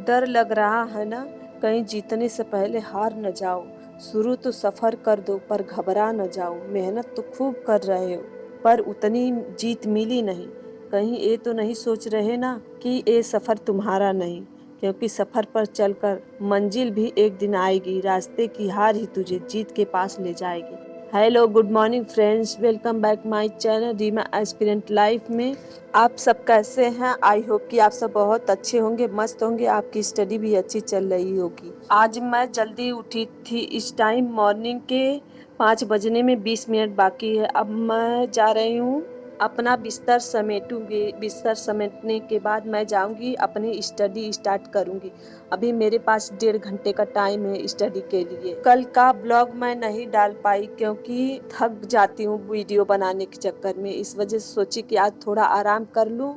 डर लग रहा है ना, कहीं जीतने से पहले हार न जाओ। शुरू तो सफ़र कर दो पर घबरा न जाओ। मेहनत तो खूब कर रहे हो पर उतनी जीत मिली नहीं। कहीं ये तो नहीं सोच रहे ना कि ये सफ़र तुम्हारा नहीं, क्योंकि सफ़र पर चलकर मंजिल भी एक दिन आएगी। रास्ते की हार ही तुझे जीत के पास ले जाएगी। Hello, good morning friends, welcome back my channel Reema aspirant life में। आप सब कैसे हैं? आई होप कि आप सब बहुत अच्छे होंगे, मस्त होंगे, आपकी स्टडी भी अच्छी चल रही होगी। आज मैं जल्दी उठी थी। इस टाइम मॉर्निंग के 5 बजने में 20 मिनट बाकी है। अब मैं जा रही हूँ अपना बिस्तर समेटूंगी। बिस्तर समेटने के बाद मैं जाऊंगी अपनी स्टडी स्टार्ट करूंगी। अभी मेरे पास 1.5 घंटे का टाइम है स्टडी के लिए। कल का ब्लॉग मैं नहीं डाल पाई क्योंकि थक जाती हूँ वीडियो बनाने के चक्कर में। इस वजह से सोची कि आज थोड़ा आराम कर लूँ।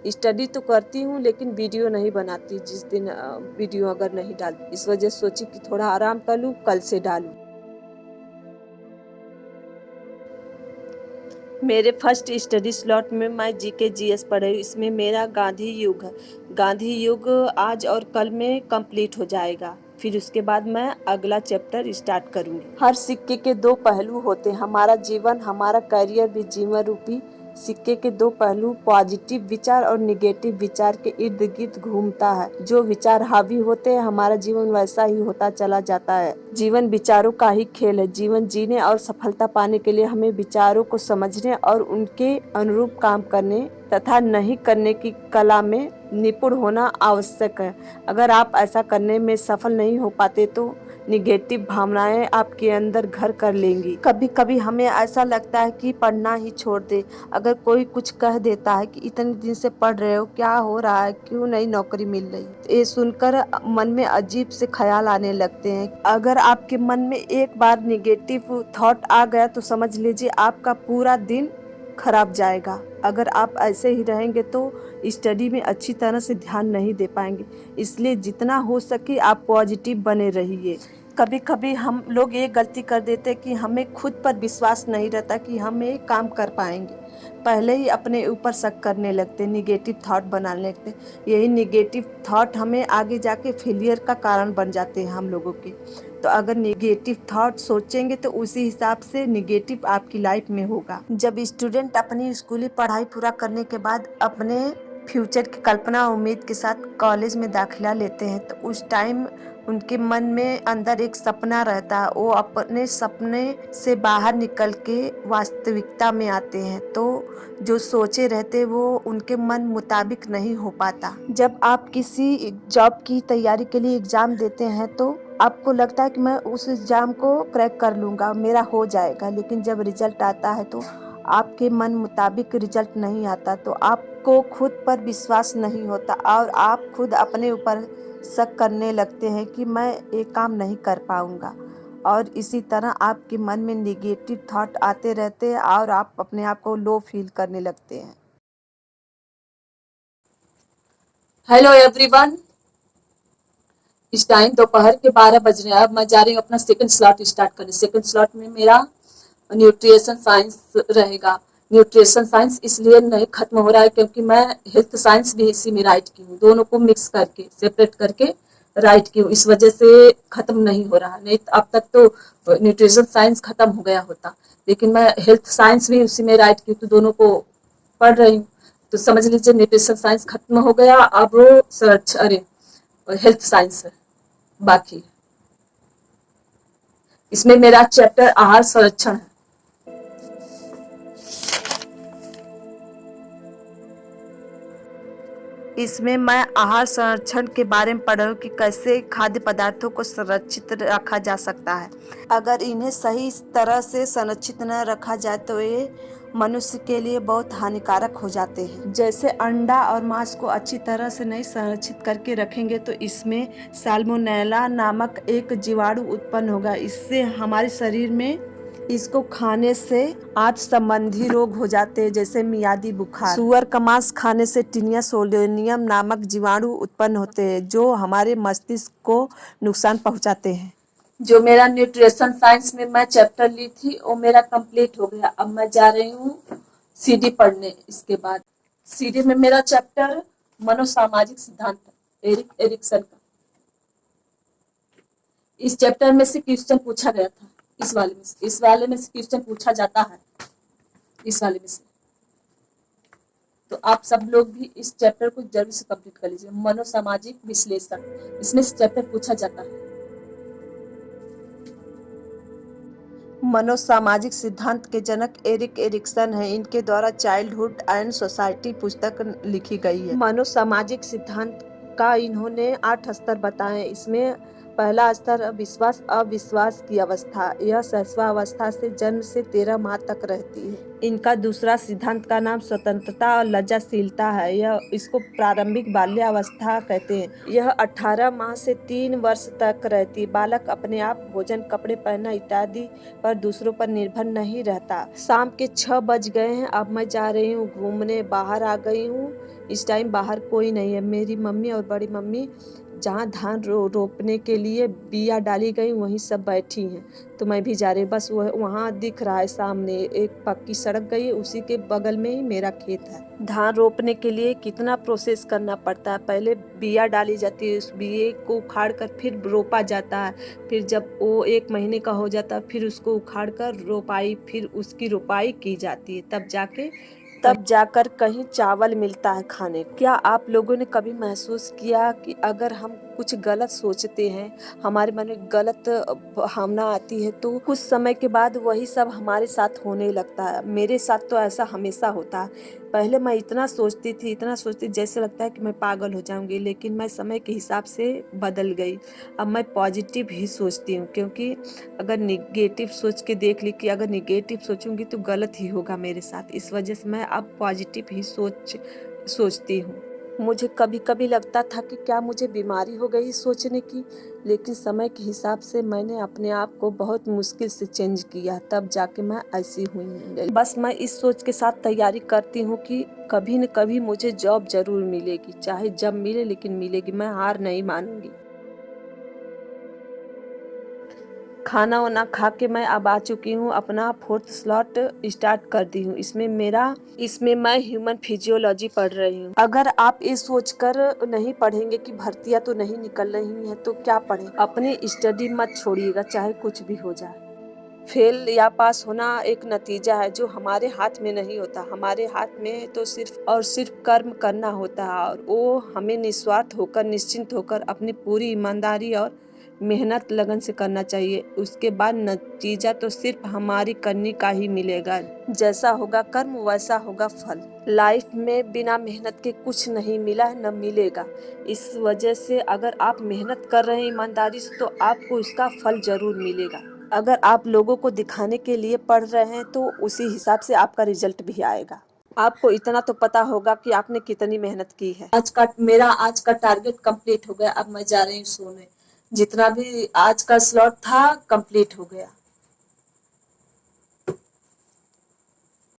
स्टडी तो करती हूँ लेकिन वीडियो नहीं बनाती जिस दिन वीडियो अगर नहीं डालती। इस वजह से सोची कि थोड़ा आराम कर लूँ, कल से डालूँ। मेरे फर्स्ट स्टडी स्लॉट में मैं जीके जीएस पढ़ी। इसमें मेरा गांधी युग है। गांधी युग आज और कल में कंप्लीट हो जाएगा। फिर उसके बाद मैं अगला चैप्टर स्टार्ट करूंगी। हर सिक्के के 2 पहलू होते हैं। हमारा जीवन, हमारा करियर भी जीवन रूपी सिक्के के 2 पहलू पॉजिटिव विचार और निगेटिव विचार के इर्द गिर्द घूमता है। जो विचार हावी होते हैं हमारा जीवन वैसा ही होता चला जाता है। जीवन विचारों का ही खेल है। जीवन जीने और सफलता पाने के लिए हमें विचारों को समझने और उनके अनुरूप काम करने तथा नहीं करने की कला में निपुण होना आवश्यक है। अगर आप ऐसा करने में सफल नहीं हो पाते तो निगेटिव भावनाएं आपके अंदर घर कर लेंगी। कभी कभी हमें ऐसा लगता है कि पढ़ना ही छोड़ दे। अगर कोई कुछ कह देता है कि इतने दिन से पढ़ रहे हो, क्या हो रहा है, क्यों नहीं नौकरी मिल रही, तो ये सुनकर मन में अजीब से ख्याल आने लगते हैं। अगर आपके मन में एक बार निगेटिव थॉट आ गया तो समझ लीजिए आपका पूरा दिन खराब जाएगा। अगर आप ऐसे ही रहेंगे तो स्टडी में अच्छी तरह से ध्यान नहीं दे पाएंगे। इसलिए जितना हो सके आप पॉजिटिव बने रहिए। कभी कभी हम लोग ये गलती कर देते कि हमें खुद पर विश्वास नहीं रहता कि हम ये काम कर पाएंगे। पहले ही अपने ऊपर शक करने लगते, निगेटिव थॉट बनाने लगते। यही निगेटिव थॉट हमें आगे जाके फेलियर का कारण बन जाते हैं हम लोगों के। तो अगर निगेटिव थॉट सोचेंगे तो उसी हिसाब से निगेटिव आपकी लाइफ में होगा। जब स्टूडेंट अपनी स्कूली पढ़ाई पूरा करने के बाद अपने फ्यूचर की कल्पना उम्मीद के साथ कॉलेज में दाखिला लेते हैं तो उस टाइम उनके मन में अंदर एक सपना रहता है। वो अपने सपने से बाहर निकल के वास्तविकता में आते हैं तो जो सोचे रहते वो उनके मन मुताबिक नहीं हो पाता। जब आप किसी जॉब की तैयारी के लिए एग्जाम देते हैं तो आपको लगता है कि मैं उस एग्जाम को क्रैक कर लूँगा, मेरा हो जाएगा। लेकिन जब रिजल्ट आता है तो आपके मन मुताबिक रिजल्ट नहीं आता तो आपको खुद पर विश्वास नहीं होता और आप खुद अपने ऊपर शक करने लगते हैं कि मैं ये काम नहीं कर पाऊँगा। और इसी तरह आपके मन में निगेटिव थॉट आते रहते हैं और आप अपने आप को लो फील करने लगते हैं। हेलो एवरीवन, इस टाइम दोपहर के 12 बज रहे हैं। अब मैं जा रही हूँ अपना सेकंड स्लॉट स्टार्ट करने। सेकंड स्लॉट में मेरा न्यूट्रिशन साइंस रहेगा। न्यूट्रिशन साइंस इसलिए नहीं खत्म हो रहा है क्योंकि मैं हेल्थ साइंस भी इसी में राइट की हूँ। दोनों को मिक्स करके सेपरेट करके राइट की हूँ, इस वजह से खत्म नहीं हो रहा। नहीं तो अब तक तो न्यूट्रिशन साइंस खत्म हो गया होता, लेकिन मैं हेल्थ साइंस भी उसी में राइट की हूँ तो दोनों को पढ़ रही हूँ। तो समझ लीजिए न्यूट्रिशन साइंस खत्म हो गया। अब सर्च अरे हेल्थ साइंस है बाकी। इसमें मेरा चैप्टर आहार संरक्षण है। इसमें मैं आहार संरक्षण के बारे में पढ़ रही हूँ कि कैसे खाद्य पदार्थों को संरक्षित रखा जा सकता है। अगर इन्हें सही तरह से संरक्षित न रखा जाए तो ये मनुष्य के लिए बहुत हानिकारक हो जाते हैं। जैसे अंडा और मांस को अच्छी तरह से नहीं संरक्षित करके रखेंगे तो इसमें साल्मोनेला नामक एक जीवाणु उत्पन्न होगा। इससे हमारे शरीर में इसको खाने से आंत संबंधी रोग हो जाते हैं जैसे मियादी बुखार। सुअर का मांस खाने से टिनिया सोलियम नामक जीवाणु उत्पन्न होते हैं जो हमारे मस्तिष्क को नुकसान पहुंचाते हैं। जो मेरा न्यूट्रिशन साइंस में मैं चैप्टर ली थी वो मेरा कंप्लीट हो गया। अब मैं जा रही हूँ सीडी पढ़ने। इसके बाद सीडी में मेरा चैप्टर मनोसामाजिक सिद्धांत है, एरिक्सन का। इस चैप्टर में से क्वेश्चन पूछा गया था, इस वाले में से क्वेश्चन पूछा जाता है, इस वाले में से। तो आप सब लोग भी इस चैप्टर को जरूर से कंप्लीट कर लीजिए। मनोसामाजिक विश्लेषण, इसमें से चैप्टर पूछा जाता है। मनोसामाजिक सिद्धांत के जनक एरिक एरिक्सन हैं। इनके द्वारा चाइल्डहुड एंड सोसाइटी पुस्तक लिखी गई है। मनोसामाजिक सिद्धांत का इन्होंने 8 स्तर बताए। इसमें पहला स्तर विश्वास अविश्वास की अवस्था, यह शैशवावस्था से जन्म से 13 माह तक रहती है। इनका दूसरा सिद्धांत का नाम स्वतंत्रता और लज्जाशीलता है। यह इसको प्रारंभिक बाल्यावस्था कहते हैं। यह 18 माह से 3 वर्ष तक रहती। बालक अपने आप भोजन, कपड़े पहनना इत्यादि पर दूसरों पर निर्भर नहीं रहता। शाम के 6 बज गए हैं, अब मैं जा रही हूँ घूमने, बाहर आ गई हूँ। इस टाइम बाहर कोई नहीं है। मेरी मम्मी और बड़ी मम्मी जहाँ धान रोपने के लिए बिया डाली गई वहीं सब बैठी हैं, तो मैं भी जा रही हूँ। बस वहाँ दिख रहा है सामने एक पक्की सड़क गई है, उसी के बगल में ही मेरा खेत है। धान रोपने के लिए कितना प्रोसेस करना पड़ता है। पहले बिया डाली जाती है, उस बिये को उखाड़ कर फिर रोपा जाता है। फिर जब वो 1 महीने का हो जाता है फिर उसको उखाड़ कर रोपाई, फिर उसकी रोपाई की जाती है, तब जाकर कहीं चावल मिलता है खाने को। क्या आप लोगों ने कभी महसूस किया कि अगर हम कुछ गलत सोचते हैं, हमारे मन में गलत भावना आती है, तो कुछ समय के बाद वही सब हमारे साथ होने लगता है। मेरे साथ तो ऐसा हमेशा होता है। पहले मैं इतना सोचती जैसे लगता है कि मैं पागल हो जाऊंगी, लेकिन मैं समय के हिसाब से बदल गई। अब मैं पॉजिटिव ही सोचती हूँ, क्योंकि अगर निगेटिव सोच के देख ली कि अगर निगेटिव सोचूंगी तो गलत ही होगा मेरे साथ। इस वजह से मैं अब पॉजिटिव ही सोचती हूँ। मुझे कभी कभी लगता था कि क्या मुझे बीमारी हो गई सोचने की, लेकिन समय के हिसाब से मैंने अपने आप को बहुत मुश्किल से चेंज किया, तब जाके मैं ऐसी हुई। बस मैं इस सोच के साथ तैयारी करती हूँ कि कभी न कभी मुझे जॉब जरूर मिलेगी, चाहे जब मिले लेकिन मिलेगी। मैं हार नहीं मानूंगी। खाना वाना खा के मैं अब आ चुकी हूँ, अपना 4th स्लॉट स्टार्ट कर दी हूँ। इसमें मैं ह्यूमन फिजियोलॉजी पढ़ रही हूँ। अगर आप ये सोचकर नहीं पढ़ेंगे कि भर्तियाँ तो नहीं निकल रही हैं तो क्या पढ़ें। अपनी स्टडी मत छोड़िएगा, चाहे कुछ भी हो जाए। फेल या पास होना एक नतीजा है जो हमारे हाथ में नहीं होता। हमारे हाथ में तो सिर्फ कर्म करना होता है, और वो हमें निस्वार्थ होकर, निश्चिंत होकर, अपनी पूरी ईमानदारी और मेहनत लगन से करना चाहिए। उसके बाद नतीजा तो सिर्फ हमारी करनी का ही मिलेगा। जैसा होगा कर्म वैसा होगा फल। लाइफ में बिना मेहनत के कुछ नहीं मिला है, न मिलेगा। इस वजह से अगर आप मेहनत कर रहे हैं ईमानदारी से, तो आपको उसका फल जरूर मिलेगा। अगर आप लोगों को दिखाने के लिए पढ़ रहे हैं तो उसी हिसाब से आपका रिजल्ट भी आएगा। आपको इतना तो पता होगा कि आपने कितनी मेहनत की है। मेरा आज का टारगेट कंप्लीट हो गया, अब मैं जा रही हूँ सोने। जितना भी आज का स्लॉट था कंप्लीट हो गया।